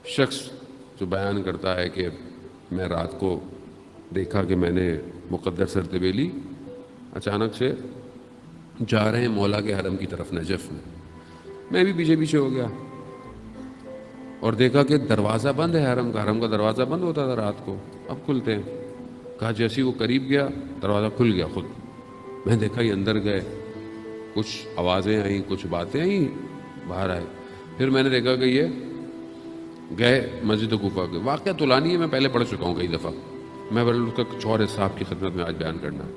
شخص جو بیان کرتا ہے کہ میں رات کو دیکھا کہ میں نے مقدر سرتبیلی اچانک سے جا رہے ہیں مولا کے حرم کی طرف نجف میں بھی پیچھے پیچھے ہو گیا اور دیکھا کہ دروازہ بند ہے حرم کا دروازہ بند ہوتا تھا رات کو، اب کھلتے ہیں۔ کہا جیسے وہ قریب گیا دروازہ کھل گیا خود۔ میں دیکھا یہ اندر گئے، کچھ آوازیں آئیں، کچھ باتیں آئیں، باہر آئے۔ پھر میں نے دیکھا کہ یہ گئے مسجد کوفہ کے۔ واقعہ طولانی ہے، میں پہلے پڑھ چکا ہوں کئی دفعہ، میں اس کا کچھ اور حساب کی خدمت میں آج بیان کرنا ہے۔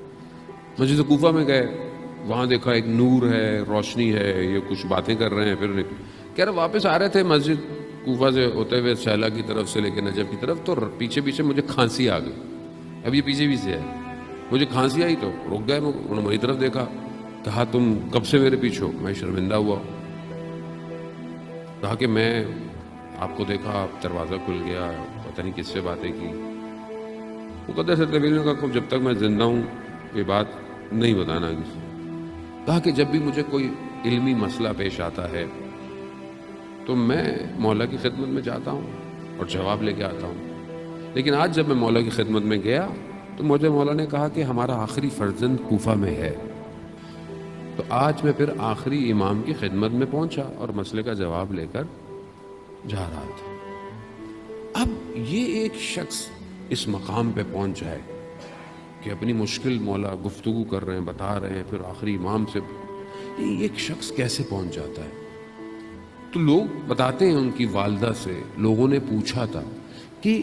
مسجد کوفہ میں گئے، وہاں دیکھا ایک نور ہے، روشنی ہے، یہ کچھ باتیں کر رہے ہیں۔ پھر کہہ رہے واپس آ رہے تھے مسجد کوفہ سے ہوتے ہوئے سیلا کی طرف سے لے کے نجف کی طرف، تو پیچھے پیچھے مجھے کھانسی آ گئی۔ اب یہ پیچھے پیچھے ہے، مجھے کھانسی آئی تو رک گئے، انہوں نے میری طرف دیکھا، کہا تم کب سے میرے پیچھے ہو؟ میں شرمندہ ہوا، کہا کہ میں آپ کو دیکھا، دروازہ کھل گیا، پتہ نہیں کس سے باتیں کی۔ مقدس سرتبیلی نے کہا جب تک میں زندہ ہوں یہ بات نہیں بتانا کسی۔ کہا کہ جب بھی مجھے کوئی علمی مسئلہ پیش آتا ہے تو میں مولا کی خدمت میں جاتا ہوں اور جواب لے کے آتا ہوں، لیکن آج جب میں مولا کی خدمت میں گیا تو مجھے مولا نے کہا کہ ہمارا آخری فرزند کوفہ میں ہے، تو آج میں پھر آخری امام کی خدمت میں پہنچا اور مسئلے کا جواب لے کر جا رہا تھا۔ اب یہ ایک شخص اس مقام پہ پہنچ جائے کہ اپنی مشکل مولا گفتگو کر رہے ہیں، بتا رہے ہیں، پھر آخری امام سے یہ ایک شخص کیسے پہنچ جاتا ہے؟ تو لوگ بتاتے ہیں ان کی والدہ سے لوگوں نے پوچھا تھا کہ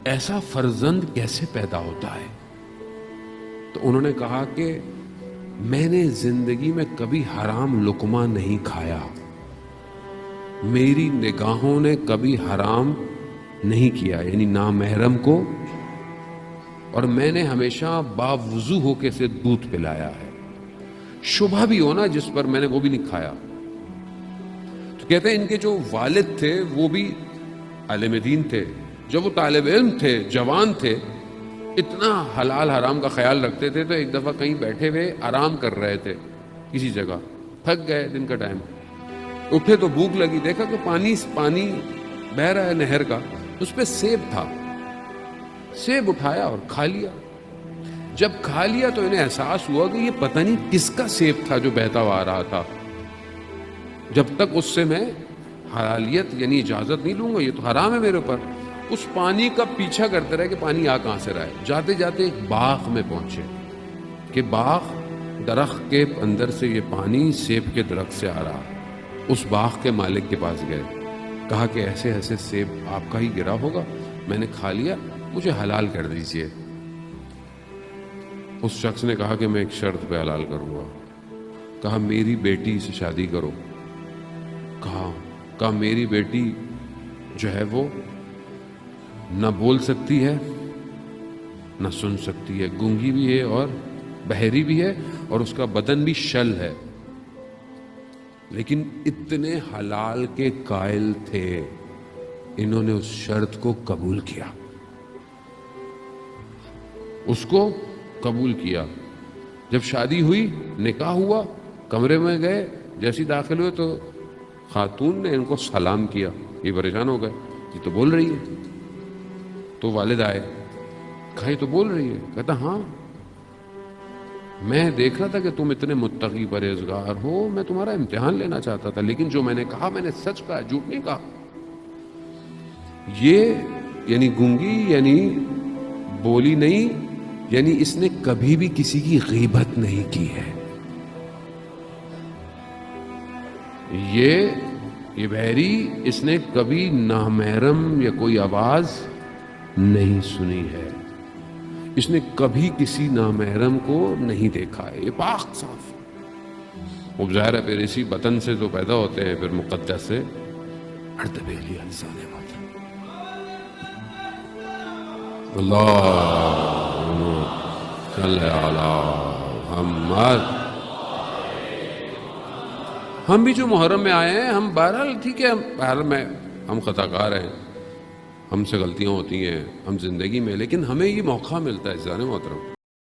ایسا فرزند کیسے پیدا ہوتا ہے، تو انہوں نے کہا کہ میں نے زندگی میں کبھی حرام لقمہ نہیں کھایا، میری نگاہوں نے کبھی حرام نہیں کیا، یعنی نامحرم کو، اور میں نے ہمیشہ باوضو ہو کے اسے دودھ پلایا ہے، شبہ بھی ہونا جس پر میں نے وہ بھی نہیں کھایا۔ تو کہتے ہیں ان کے جو والد تھے وہ بھی عالم دین تھے، جب وہ طالب علم تھے، جوان تھے، اتنا حلال حرام کا خیال رکھتے تھے، تو ایک دفعہ کہیں بیٹھے ہوئے آرام کر رہے تھے کسی جگہ، تھک گئے، دن کا ٹائم، اٹھے تو بھوک لگی، دیکھا کہ پانی بہہ رہا ہے نہر کا، اس پہ سیب تھا، سیب اٹھایا اور کھا لیا۔ جب کھا لیا تو انہیں احساس ہوا کہ یہ پتہ نہیں کس کا سیب تھا جو بہتا ہوا آ رہا تھا، جب تک اس سے میں حلالیت یعنی اجازت نہیں لوں گا، یہ تو حرام ہے میرے اوپر۔ اس پانی کا پیچھا کرتے رہے کہ پانی آ کہاں سے رہا ہے۔ جاتے جاتے ایک باغ میں پہنچے کہ باغ درخت کے اندر سے یہ پانی سیب کے درخت سے آ رہا۔ اس باغ کے مالک کے پاس گئے، کہا کہ ایسے ایسے سیب آپ کا ہی گرا ہوگا، میں نے کھا لیا، مجھے حلال کر دیجئے۔ اس شخص نے کہا کہ میں ایک شرط پہ حلال کروں گا۔ کہا میری بیٹی سے شادی کرو۔ کہا میری بیٹی جو ہے وہ نہ بول سکتی ہے نہ سن سکتی ہے، گونگی بھی ہے اور بہری بھی ہے، اور اس کا بدن بھی شل ہے، لیکن اتنے حلال کے قائل تھے، انہوں نے اس شرط کو قبول کیا، اس کو قبول کیا۔ جب شادی ہوئی، نکاح ہوا، کمرے میں گئے، جیسی داخل ہوئے تو خاتون نے ان کو سلام کیا، یہ پریشان ہو گئے، یہ تو بول رہی ہے۔ تو والد آئے، کہا یہ تو بول رہی ہے؟ کہتا ہاں، میں دیکھ رہا تھا کہ تم اتنے متقی پرہیزگار ہو، میں تمہارا امتحان لینا چاہتا تھا، لیکن جو میں نے کہا میں نے سچ کہا، جھوٹ نہیں کہا۔ یہ یعنی گونگی، یعنی بولی نہیں، یعنی اس نے کبھی بھی کسی کی غیبت نہیں کی ہے، یہ بہری، اس نے کبھی نامحرم یا کوئی آواز نہیں سنی ہے، اس نے کبھی کسی نامحرم کو نہیں دیکھا ہے، یہ پاک صاف۔ اب ظاہر ہے پھر اسی وطن سے تو پیدا ہوتے ہیں پھر مقدس سے سرتبیلی انسان وطن۔ اللہم صلی علی محمد۔ ہم بھی جو محرم میں آئے ہیں، ہم بہرحال ٹھیک ہے، بہرحال میں ہم خطا کار ہیں، ہم سے غلطیاں ہوتی ہیں، ہم زندگی میں، لیکن ہمیں یہ موقع ملتا ہے عزیزان محترم